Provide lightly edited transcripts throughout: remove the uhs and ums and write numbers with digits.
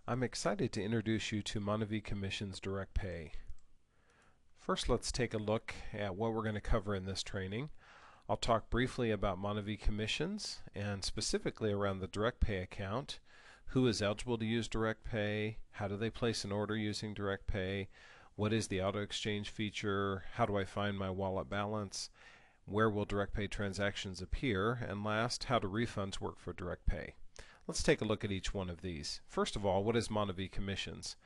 I'm excited to introduce you to Monavie Commission's DirectPay. First, let's take a look at what we're going to cover in this training. I'll talk briefly about Monavie Commissions and specifically around the DirectPay account. Who is eligible to use DirectPay? How do they place an order using DirectPay? What is the auto exchange feature? How do I find my wallet balance? Where will DirectPay transactions appear? And last, how do refunds work for DirectPay? Let's take a look at each one of these. First of all, what is Monavie Commissions?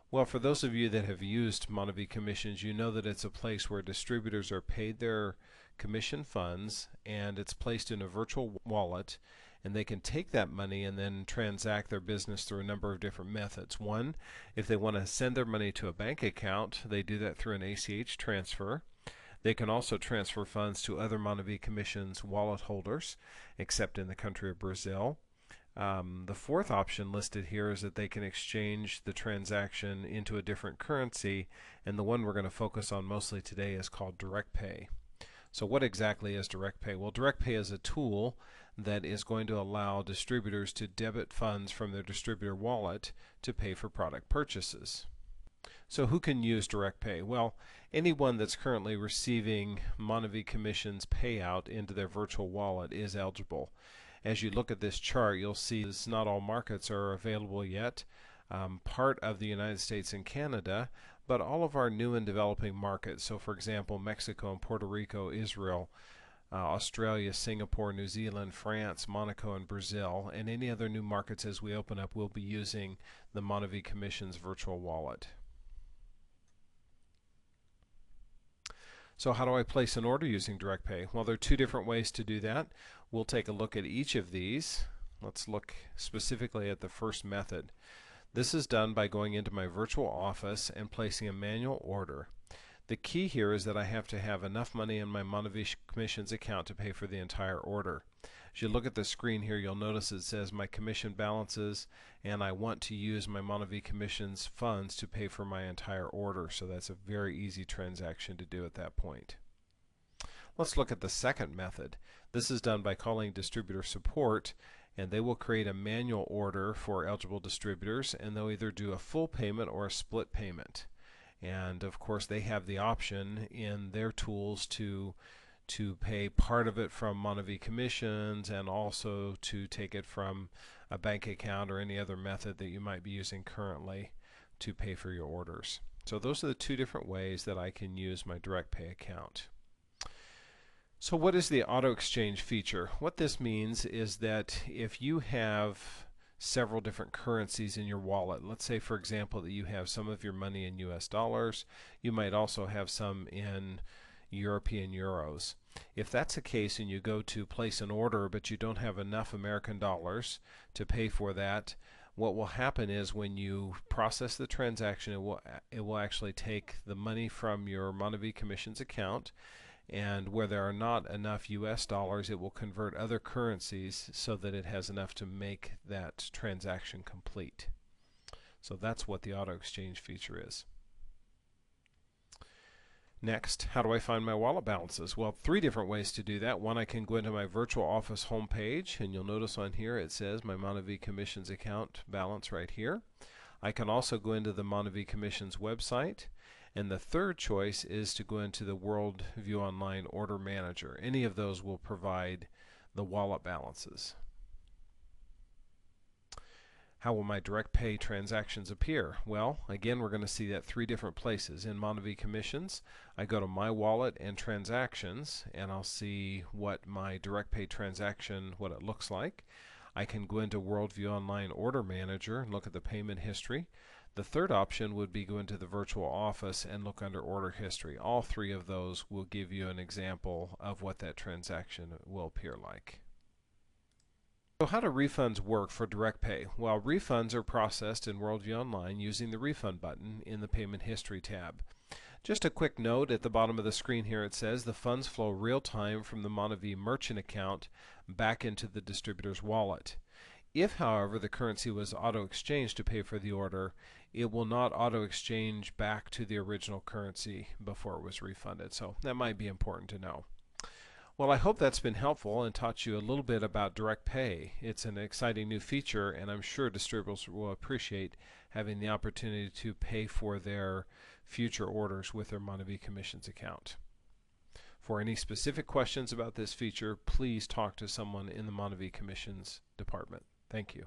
Well, for those of you that have used Monavie Commissions, you know that it's a place where distributors are paid their commission funds and it's placed in a virtual wallet, and they can take that money and then transact their business through a number of different methods. One, if they want to send their money to a bank account, they do that through an ACH transfer. They can also transfer funds to other Monavie Commissions wallet holders, except in the country of Brazil. The fourth option listed here is that they can exchange the transaction into a different currency, and the one we're going to focus on mostly today is called DirectPay. So what exactly is DirectPay? Well, DirectPay is a tool that is going to allow distributors to debit funds from their distributor wallet to pay for product purchases. So who can use DirectPay? Well, anyone that's currently receiving Monavie Commissions payout into their virtual wallet is eligible. As you look at this chart, you'll see that not all markets are available yet. Part of the United States and Canada, but all of our new and developing markets, so for example Mexico and Puerto Rico, Israel, Australia, Singapore, New Zealand, France, Monaco, and Brazil, and any other new markets as we open up, will be using the Monavie Commissions virtual wallet. So how do I place an order using DirectPay? Well, there are two different ways to do that. We'll take a look at each of these. Let's look specifically at the first method. This is done by going into my virtual office and placing a manual order. The key here is that I have to have enough money in my Monavie Commissions account to pay for the entire order. As you look at the screen here, you'll notice it says my commission balances, and I want to use my Monavie Commissions funds to pay for my entire order, so that's a very easy transaction to do at that point. Let's look at the second method. This is done by calling distributor support, and they will create a manual order for eligible distributors, and they'll either do a full payment or a split payment. And of course they have the option in their tools to pay part of it from Monavie Commissions, and also to take it from a bank account or any other method that you might be using currently to pay for your orders. So those are the two different ways that I can use my DirectPay account. So what is the auto exchange feature? What this means is that if you have several different currencies in your wallet, let's say for example that you have some of your money in US dollars, you might also have some in European euros. If that's the case and you go to place an order but you don't have enough American dollars to pay for that, what will happen is when you process the transaction, it will actually take the money from your Monavie Commissions account, and where there are not enough US dollars, it will convert other currencies so that it has enough to make that transaction complete. So that's what the auto exchange feature is. Next, how do I find my wallet balances? Well, three different ways to do that. One, I can go into my virtual office homepage, and you'll notice on here it says my Monavie Commissions account balance right here. I can also go into the Monavie Commissions website. And the third choice is to go into the World View Online Order Manager. Any of those will provide the wallet balances. How will my DirectPay transactions appear? Well, again, we're going to see that three different places. In Monavie Commissions, I go to My Wallet and Transactions, and I'll see what my DirectPay transaction, what it looks like. I can go into World View Online Order Manager and look at the payment history. The third option would be go into the virtual office and look under order history. All three of those will give you an example of what that transaction will appear like. So how do refunds work for DirectPay? Well, refunds are processed in WorldView Online using the refund button in the payment history tab. Just a quick note, at the bottom of the screen here it says the funds flow real time from the Monavie merchant account back into the distributor's wallet. If, however, the currency was auto-exchanged to pay for the order, it will not auto-exchange back to the original currency before it was refunded. So that might be important to know. Well, I hope that's been helpful and taught you a little bit about DirectPay. It's an exciting new feature, and I'm sure distributors will appreciate having the opportunity to pay for their future orders with their Monavie Commissions account. For any specific questions about this feature, please talk to someone in the Monavie Commissions department. Thank you.